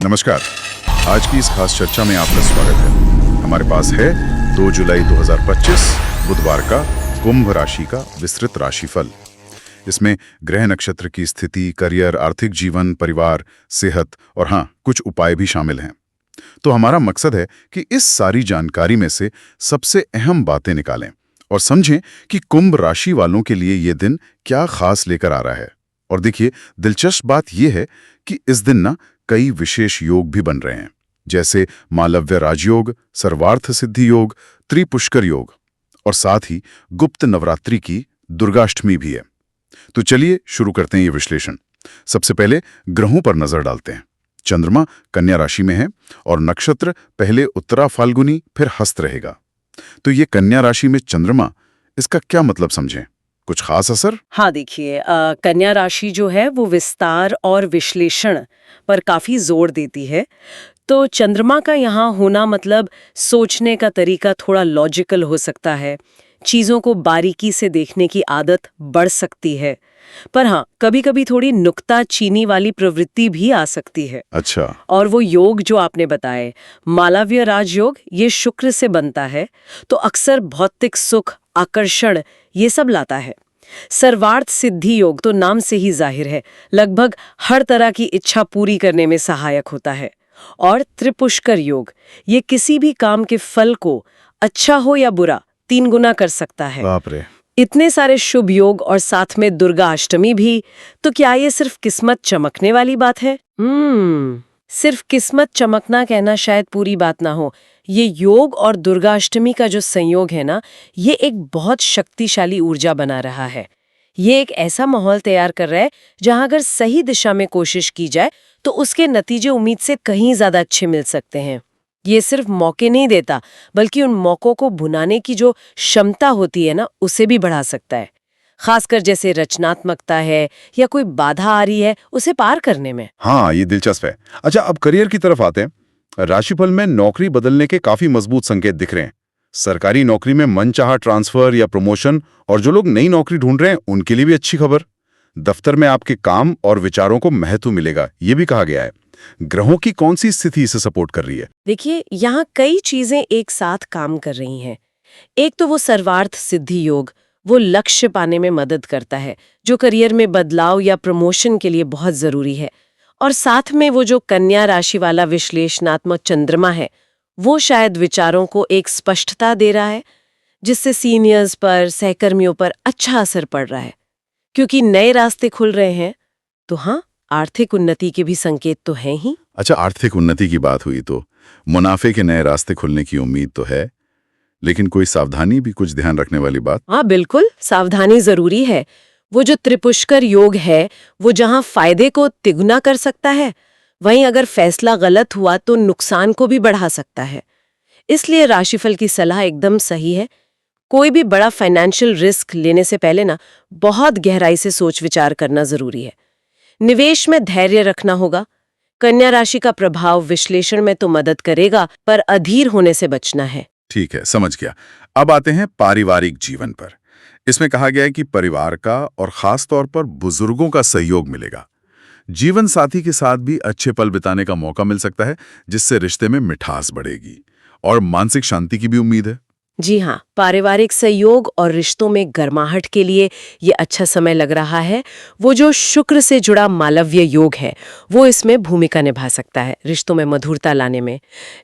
नमस्कार। आज की इस खास चर्चा में आपका स्वागत है। हमारे पास है 2 जुलाई 2025 बुधवार का कुंभ राशि का विस्तृत राशिफल। इसमें ग्रह नक्षत्र की स्थिति, करियर, आर्थिक जीवन, परिवार, सेहत और हाँ, कुछ उपाय भी शामिल हैं। तो हमारा मकसद है कि इस सारी जानकारी में से सबसे अहम बातें निकालें और समझें कि कुंभ राशि वालों के लिए ये दिन क्या खास लेकर आ रहा है। और देखिए, दिलचस्प बात यह है कि इस दिन ना कई विशेष योग भी बन रहे हैं, जैसे मालव्य राजयोग, सर्वार्थ सिद्धि योग, त्रिपुष्कर योग और साथ ही गुप्त नवरात्रि की दुर्गाष्टमी भी है। तो चलिए शुरू करते हैं ये विश्लेषण। सबसे पहले ग्रहों पर नजर डालते हैं। चंद्रमा कन्या राशि में है और नक्षत्र पहले उत्तरा फाल्गुनी फिर हस्त रहेगा। तो ये कन्या राशि में चंद्रमा, इसका क्या मतलब समझें? कुछ खास असर? हाँ, देखिए, कन्या राशि जो है वो विस्तार और विश्लेषण पर काफी जोर देती है। तो चंद्रमा का यहाँ होना मतलब सोचने का तरीका थोड़ा लॉजिकल हो सकता है, चीजों को बारीकी से देखने की आदत बढ़ सकती है, पर हाँ, कभी-कभी थोड़ी नुक्ताचीनी वाली प्रवृत्ति भी आ सकती है। अच्छा। और वो योग जो आपने बताए, मालव्य राजयोग, ये शुक्र से बनता है, तो अक्सर भौतिक सुख, आकर्षण ये सब लाता है। सर्वार्थ सिद्धि योग तो नाम से ही जाहिर है, लगभग हर तरह की इच्छा पूरी करने में सहायक होता है। और त्रिपुष्कर योग, ये किसी भी काम के फल को, अच्छा हो या बुरा, 3 गुना कर सकता है। बाप रे। इतने सारे शुभ योग और साथ में दुर्गा अष्टमी भी, तो क्या ये सिर्फ किस्मत चमकने वाली बात है? सिर्फ किस्मत चमकना कहना शायद पूरी बात ना हो। ये योग और दुर्गा अष्टमी का जो संयोग है ना, ये एक बहुत शक्तिशाली ऊर्जा बना रहा है। ये एक ऐसा माहौल तैयार कर रहा है जहां अगर सही दिशा में कोशिश की जाए तो उसके नतीजे उम्मीद से कहीं ज्यादा अच्छे मिल सकते हैं। ये सिर्फ मौके नहीं देता, बल्कि उन मौकों को भुनाने की जो क्षमता होती है ना, उसे भी बढ़ा सकता है। खासकर जैसे रचनात्मकता है या कोई बाधा आ रही है, उसे पार करने में। हाँ, ये दिलचस्प है। अच्छा, अब करियर की तरफ आते हैं। राशिफल में नौकरी बदलने के काफी मजबूत संकेत दिख रहे हैं। सरकारी नौकरी में मनचाहा ट्रांसफर या प्रमोशन, और जो लोग नई नौकरी ढूंढ रहे हैं उनके लिए भी अच्छी खबर। दफ्तर में आपके काम और विचारों को महत्व मिलेगा, ये भी कहा गया है। ग्रहों की कौन सी स्थिति इसे सपोर्ट कर रही है? देखिए, यहाँ कई चीजें एक साथ काम कर रही हैं। एक तो वो सर्वार्थ सिद्धि योग, वो लक्ष्य पाने में मदद करता है, जो करियर में बदलाव या प्रमोशन के लिए बहुत जरूरी है। और साथ में वो जो कन्या राशि वाला विश्लेषणात्मक चंद्रमा है, वो शायद विचारों को एक स्पष्टता दे रहा है, जिससे सीनियर्स पर, सहकर्मियों पर अच्छा असर पड़ रहा है। क्योंकि नए रास्ते खुल रहे हैं, तो हाँ, आर्थिक उन्नति के भी संकेत तो हैं ही। अच्छा, आर्थिक उन्नति की बात हुई तो मुनाफे के नए रास्ते खुलने की उम्मीद तो है, लेकिन कोई सावधानी भी, कुछ ध्यान रखने वाली बात? हाँ, बिल्कुल, सावधानी जरूरी है। वो जो त्रिपुष्कर योग है, वो जहाँ फायदे को तिगुना कर सकता है, वहीं अगर फैसला गलत हुआ तो नुकसान को भी बढ़ा सकता है। इसलिए राशिफल की सलाह एकदम सही है। कोई भी बड़ा फाइनेंशियल रिस्क लेने से पहले ना बहुत गहराई से सोच विचार करना जरूरी है। निवेश में धैर्य रखना होगा। कन्या राशि का प्रभाव विश्लेषण में तो मदद करेगा, पर अधीर होने से बचना है। ठीक है, समझ गया। अब आते हैं पारिवारिक जीवन पर। इसमें कहा गया है कि परिवार का और खास तौर पर बुजुर्गों का सहयोग मिलेगा। जीवन साथी के साथ भी अच्छे पल बिताने का मौका मिल सकता है, जिससे रिश्ते में मिठास बढ़ेगी और मानसिक शांति की भी उम्मीद है। जी हाँ, पारिवारिक सहयोग और रिश्तों में गर्माहट के लिए ये अच्छा समय लग रहा है। वो जो शुक्र से जुड़ा मालव्य योग है, वो इसमें भूमिका निभा सकता है, रिश्तों में मधुरता लाने में।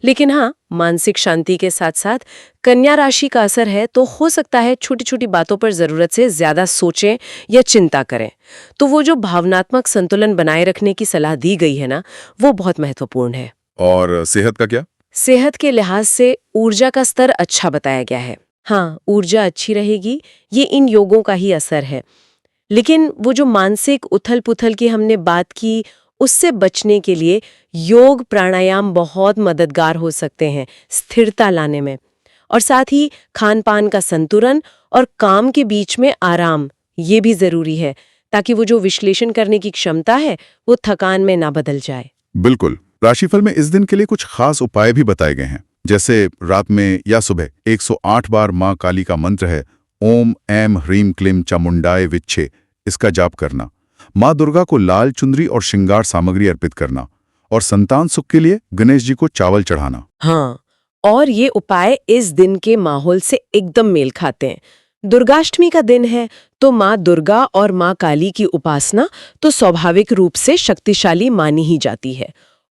लेकिन हाँ, मानसिक शांति के साथ साथ कन्या राशि का असर है, तो हो सकता है छोटी छोटी बातों पर जरूरत से ज्यादा सोचें या चिंता करें। तो वो जो भावनात्मक संतुलन बनाए रखने की सलाह दी गई है ना, वो बहुत महत्वपूर्ण है। और सेहत का क्या? सेहत के लिहाज से ऊर्जा का स्तर अच्छा बताया गया है। हाँ, ऊर्जा अच्छी रहेगी, ये इन योगों का ही असर है। लेकिन वो जो मानसिक उथल पुथल की हमने बात की, उससे बचने के लिए योग प्राणायाम बहुत मददगार हो सकते हैं स्थिरता लाने में। और साथ ही खान पान का संतुलन और काम के बीच में आराम, ये भी जरूरी है, ताकि वो जो विश्लेषण करने की क्षमता है वो थकान में ना बदल जाए। बिल्कुल। राशिफल में इस दिन के लिए कुछ खास उपाय भी बताए गए हैं, जैसे रात में या सुबह 108 बार माँ काली का मंत्र है, ओम ऐम ह्रीम क्लीम चामुंडाय विच्छे, इसका जाप करना। माँ दुर्गा को लाल चुंदरी और श्रृंगार सामग्री अर्पित करना और संतान सुख के लिए गणेश जी को चावल चढ़ाना। हाँ, और ये उपाय इस दिन के माहौल से एकदम मेल खाते हैं। दुर्गाष्टमी का दिन है तो माँ दुर्गा और माँ काली की उपासना तो स्वाभाविक रूप से शक्तिशाली मानी ही जाती है।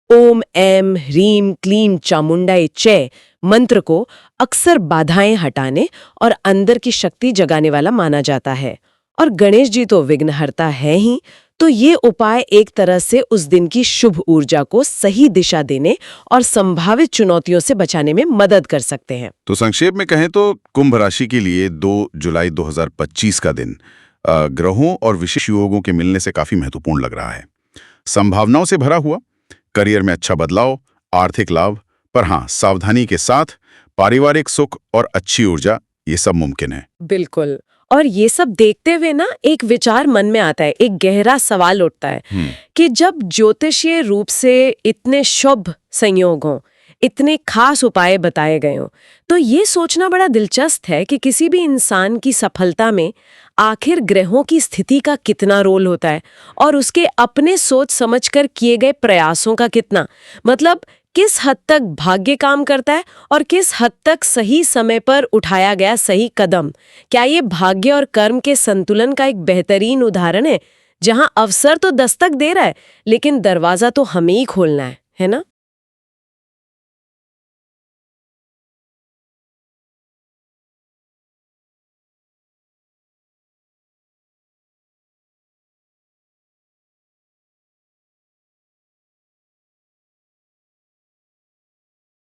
ओम ऐं ह्रीं क्लीं चामुंडाय चै मंत्र को अक्सर बाधाएं हटाने और अंदर की शक्ति जगाने वाला माना जाता है। और गणेश जी तो विघ्नहर्ता है ही, तो ये उपाय एक तरह से उस दिन की शुभ ऊर्जा को सही दिशा देने और संभावित चुनौतियों से बचाने में मदद कर सकते हैं। तो संक्षेप में कहें तो कुंभ राशि के लिए 2 जुलाई 2025 का दिन ग्रहों और विशेष योगों के मिलने से काफी महत्वपूर्ण लग रहा है। संभावनाओं से भरा हुआ, करियर में अच्छा बदलाव, आर्थिक लाभ, पर हाँ, सावधानी के साथ पारिवारिक सुख और अच्छी ऊर्जा, ये सब मुमकिन है। बिल्कुल। और ये सब देखते हुए ना एक विचार मन में आता है, एक गहरा सवाल उठता है कि जब ज्योतिषीय रूप से इतने शुभ संयोग हों, इतने खास उपाय बताए गए हों, तो ये सोचना बड़ा दिलचस्प है कि किसी भी इंसान की सफलता में आखिर ग्रहों की स्थिति का कितना रोल होता है और उसके अपने सोच समझकर किए गए प्रयासों का कितना, मतलब किस हद तक भाग्य काम करता है और किस हद तक सही समय पर उठाया गया सही कदम। क्या ये भाग्य और कर्म के संतुलन का एक बेहतरीन उदाहरण है, जहां अवसर तो दस्तक दे रहा है लेकिन दरवाजा तो हमें ही खोलना है ना?